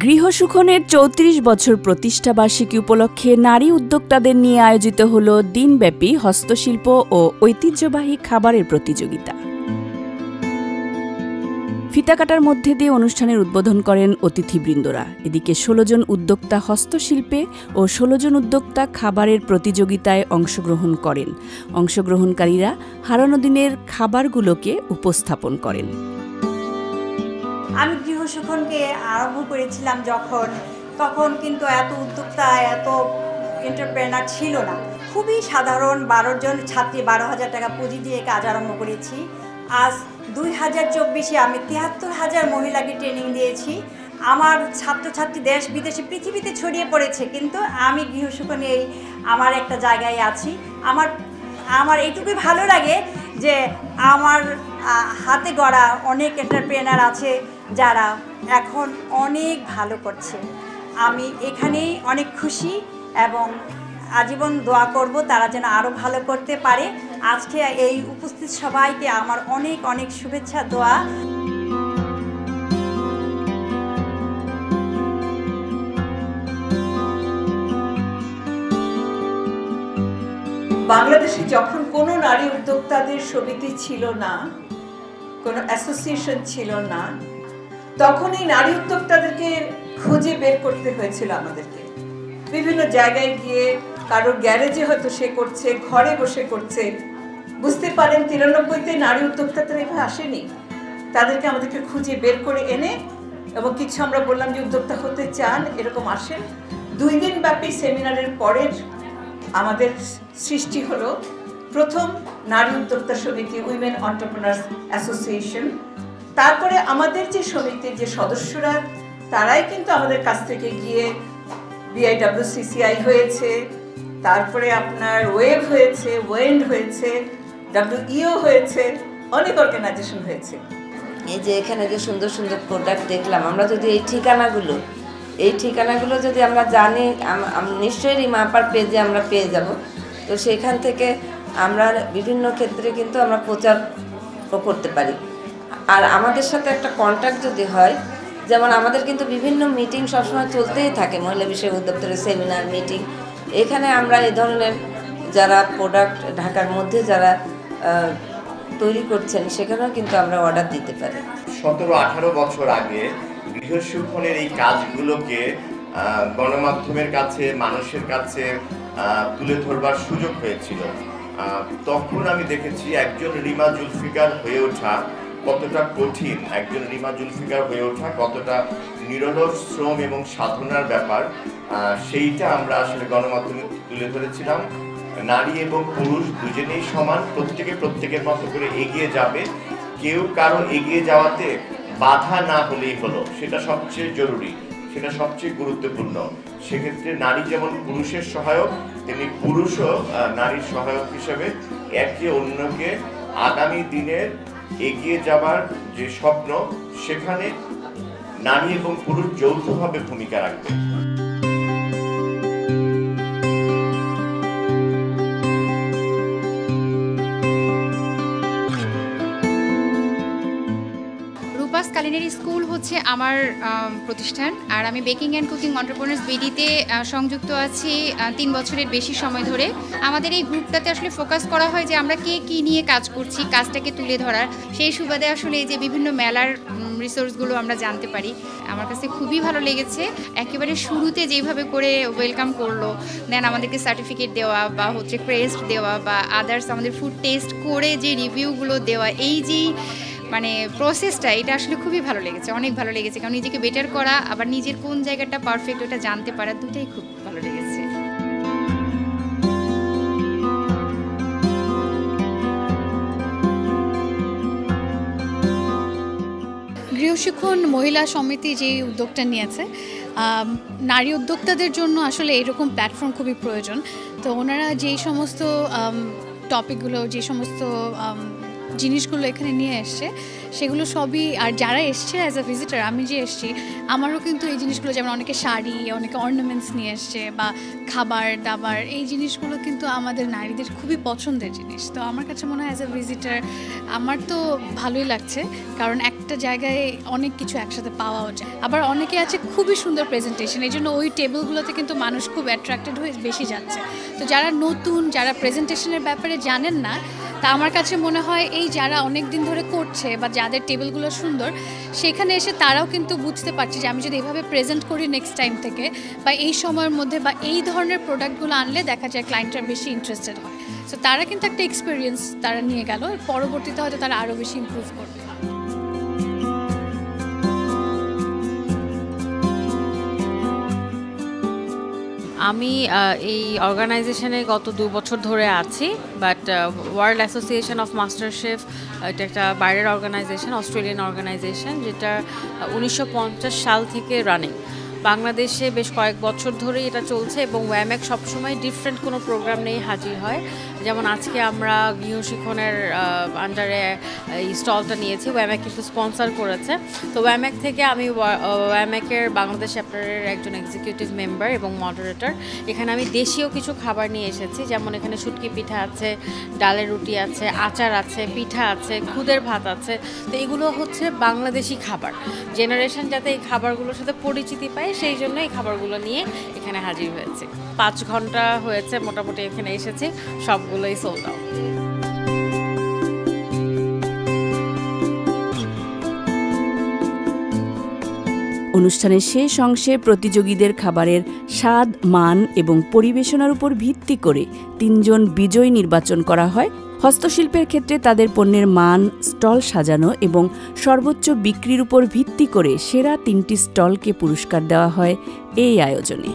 গৃহসুখনের ৩৪ বছর প্রতিষ্ঠাবার্ষিকী উপলক্ষে নারী উদ্যোক্তাদের নিয়ে আয়োজিত হল দিনব্যাপী হস্তশিল্প ও ঐতিহ্যবাহী খাবারের প্রতিযোগিতা। ফিতা কাটার মধ্যে দিয়ে অনুষ্ঠানের উদ্বোধন করেন অতিথিবৃন্দরা। এদিকে ১৬ জন উদ্যোক্তা হস্তশিল্পে ও ১৬ জন উদ্যোক্তা খাবারের প্রতিযোগিতায় অংশগ্রহণ করেন। অংশগ্রহণকারীরা হারানো দিনের খাবারগুলোকে উপস্থাপন করেন। আমি গৃহসুখনকে আরম্ভ করেছিলাম তখন কিন্তু এত উদ্যোক্তা এত এন্টারপ্রেনার ছিল না। খুবই সাধারণ ১২ জন ছাত্রী ১২,০০০ টাকা পুঁজি দিয়ে কাজ আরম্ভ করেছি। আজ ২০২৪-এ আমি ৭৩,০০০ মহিলাকে ট্রেনিং দিয়েছি। আমার ছাত্রছাত্রী দেশ বিদেশে পৃথিবীতে ছড়িয়ে পড়েছে, কিন্তু আমি গৃহসুখনে আমার একটা জায়গায় আছি। আমার এইটুকুই ভালো লাগে যে আমার হাতে গড়া অনেক এন্টারপ্রেনার আছে যারা এখন অনেক ভালো করছে। আমি এখানেই অনেক খুশি এবং আজীবন দোয়া করব তারা যেন আরও ভালো করতে পারে। আজকে এই উপস্থিত সবাইকে আমার অনেক অনেক শুভেচ্ছা দোয়া। বাংলাদেশে যখন কোনো নারী উদ্যোক্তাদের সমিতি ছিল না, কোনো অ্যাসোসিয়েশন ছিল না, তখন এই নারী উদ্যোক্তাদেরকে খুঁজে বের করতে হয়েছিল আমাদেরকে। বিভিন্ন জায়গায় গিয়ে কারোর গ্যারেজে হয়তো সে করছে, ঘরে বসে করছে। বুঝতে পারেন ৯৩-তে নারী উদ্যোক্তাদের এভাবে আসেনি। তাদেরকে আমাদেরকে খুঁজে বের করে এনে এবং কিছু আমরা বললাম যে উদ্যোক্তা হতে চান, এরকম আসেন। ২ দিন ব্যাপী সেমিনারের পরের আমাদের সৃষ্টি হলো প্রথম নারী উদ্যোক্তা সমিতি, উইমেন এন্টারপ্রেনার্স অ্যাসোসিয়েশন। তারপরে আমাদের যে সমিতির যে সদস্যরা তারাই কিন্তু আমাদের কাছ থেকে গিয়ে BIWCCI হয়েছে, তারপরে আপনার ওয়েভ হয়েছে, ওয়েন্ড হয়েছে, WEO হয়েছে, অনেক অর্গানাইজেশন হয়েছে। এই যে এখানে যে সুন্দর সুন্দর প্রোডাক্ট দেখলাম, আমরা যদি এই ঠিকানাগুলো যদি আমরা জানি, নিশ্চয়ই রিমা আপার পেজে আমরা পেয়ে যাব। তো সেখান থেকে আমরা বিভিন্ন ক্ষেত্রে কিন্তু আমরা প্রচার করতে পারি। আর আমাদের সাথে একটা কন্ট্যাক্ট যদি হয়, যেমন আমাদের কিন্তু বিভিন্ন মিটিং সবসময় চলতেই থাকে, মহিলা বিষয় উদ্যোক্তাদের সেমিনার মিটিং। এখানে আমরা এই ধরনের যারা প্রোডাক্ট ঢাকার মধ্যে যারা তৈরি করছেন সেখানেও কিন্তু আমরা অর্ডার দিতে পারি। ১৭-১৮ বছর আগে গৃহসুখনের এই কাজগুলোকে গণমাধ্যমের কাছে, মানুষের কাছে তুলে ধরবার সুযোগ হয়েছিল। তখন আমি দেখেছি একজন রিমা জুলফিকার হয়ে ওঠা কতটা কঠিন, একজন রিমা জুলফিকার হয়ে ওঠা কতটা নিরলস শ্রম এবং সাধনার ব্যাপার। সেইটা আমরা আসলে গণমাধ্যমে তুলে ধরেছিলাম। নারী এবং পুরুষ দুজনেই সমান, প্রত্যেকের মতো করে এগিয়ে যাবে। কেউ কারো এগিয়ে যাওয়াতে বাধা না হলেই হলো, সেটা সবচেয়ে জরুরি, সেটা সবচেয়ে গুরুত্বপূর্ণ। সেক্ষেত্রে নারী যেমন পুরুষের সহায়ক, তেমনি পুরুষও নারীর সহায়ক হিসেবে একে অন্যকে আগামী দিনের এগিয়ে যাবার যে স্বপ্ন, সেখানে নারী এবং পুরুষ যৌথভাবে ভূমিকা রাখবে। কালিনারি স্কুল হচ্ছে আমার প্রতিষ্ঠান, আর আমি বেকিং অ্যান্ড কুকিং এন্টারপ্রেনার্স বিডিতে সংযুক্ত আছি ৩ বছরের বেশি সময় ধরে। আমাদের এই গ্রুপটাতে আসলে ফোকাস করা হয় যে আমরা কে কী নিয়ে কাজ করছি, কাজটাকে তুলে ধরার। সেই সুবাদে আসলে এই যে বিভিন্ন মেলার রিসোর্সগুলো আমরা জানতে পারি। আমার কাছে খুবই ভালো লেগেছে। একেবারে শুরুতে যেভাবে করে ওয়েলকাম করলো, দেন আমাদেরকে সার্টিফিকেট দেওয়া বা হচ্ছে ক্রেস্ট দেওয়া বা আদার্স আমাদের ফুড টেস্ট করে যে রিভিউগুলো দেওয়া, এই যেই মানে প্রসেসটা, এটা আসলে খুবই ভালো লেগেছে, অনেক ভালো লেগেছে। কারণ নিজেকে বেটার করা আবার নিজের কোন জায়গাটা পারফেক্ট ওটা জানতে পারা, দুটাই খুব ভালো লেগেছে। গৃহসুখন মহিলা সমিতি যে উদ্যোগটা নিয়েছে, নারী উদ্যোক্তাদের জন্য আসলে এরকম প্ল্যাটফর্ম খুবই প্রয়োজন। তো ওনারা যেই সমস্ত টপিকগুলো, যে সমস্ত জিনিসগুলো এখানে নিয়ে এসছে সেগুলো সবই, আর যারা এসছে অ্যাজ আ ভিজিটার, আমি যে এসছি আমারও কিন্তু এই জিনিসগুলো, যেমন অনেকে শাড়ি, অনেকে অর্নামেন্টস নিয়ে এসছে বা খাবার দাবার, এই জিনিসগুলো কিন্তু আমাদের নারীদের খুবই পছন্দের জিনিস। তো আমার কাছে মনে হয় অ্যাজ আ ভিজিটার আমার তো ভালোই লাগছে, কারণ একটা জায়গায় অনেক কিছু একসাথে পাওয়াও যায়। আবার অনেকে আছে খুবই সুন্দর প্রেজেন্টেশন, এই জন্য ওই টেবিলগুলোতে কিন্তু মানুষ খুব অ্যাট্রাক্টেড হয়ে বেশি যাচ্ছে। তো যারা নতুন, যারা প্রেজেন্টেশনের ব্যাপারে জানেন না, তা আমার কাছে মনে হয় এই যারা অনেক দিন ধরে করছে বা যাদের টেবিলগুলো সুন্দর, সেখানে এসে তারাও কিন্তু বুঝতে পারছে যে আমি যদি এভাবে প্রেজেন্ট করি নেক্সট টাইম থেকে বা এই সময়ের মধ্যে বা এই ধরনের প্রোডাক্টগুলো আনলে দেখা যায় ক্লায়েন্টরা বেশি ইন্টারেস্টেড হয়। সো তারা কিন্তু একটা এক্সপিরিয়েন্স তারা নিয়ে গেল, পরবর্তীতে হয়তো তারা আরও বেশি ইমপ্রুভ করবে। আমি এই অর্গানাইজেশনে গত 2 বছর ধরে আছি, but world association of master chef এটা একটা বাইরের অর্গানাইজেশন, অস্ট্রেলিয়ান অর্গানাইজেশন, যেটা 1950 সাল থেকে রানিং। বাংলাদেশে বেশ কয়েক বছর ধরেই এটা চলছে এবং ওয়ামেক সবসময় ডিফারেন্ট কোনো প্রোগ্রাম নিয়ে হাজির হয়। যেমন আজকে আমরা গৃহশিক্ষণের আন্ডারে এই স্টলটা নিয়েছি, ওয়ামেক কিন্তু স্পন্সর করেছে। তো ওয়ামেক থেকে আমি ওয়ামেকের বাংলাদেশ চ্যাপ্টারের একজন এক্সিকিউটিভ মেম্বার এবং মডারেটর। এখানে আমি দেশীয় কিছু খাবার নিয়ে এসেছি, যেমন এখানে শুটকি পিঠা আছে, ডালের রুটি আছে, আচার আছে, পিঠা আছে, খুদের ভাত আছে। তো এগুলো হচ্ছে বাংলাদেশি খাবার, জেনারেশন যাতে এই খাবারগুলোর সাথে পরিচিতি পায় সেই জন্য এই খাবারগুলো নিয়ে এখানে হাজির হয়েছে। 5 ঘন্টা হয়েছে মোটামুটি এখানে এসেছি, সবগুলোই সোল্ড আউট। অনুষ্ঠানের শেষ অংশে প্রতিযোগীদের খাবারের স্বাদ, মান এবং পরিবেশনার উপর ভিত্তি করে 3 জন বিজয়ী নির্বাচন করা হয়। হস্তশিল্পের ক্ষেত্রে তাদের পণ্যের মান, স্টল সাজানো এবং সর্বোচ্চ বিক্রির উপর ভিত্তি করে সেরা 3টি স্টলকে পুরস্কার দেওয়া হয় এই আয়োজনে।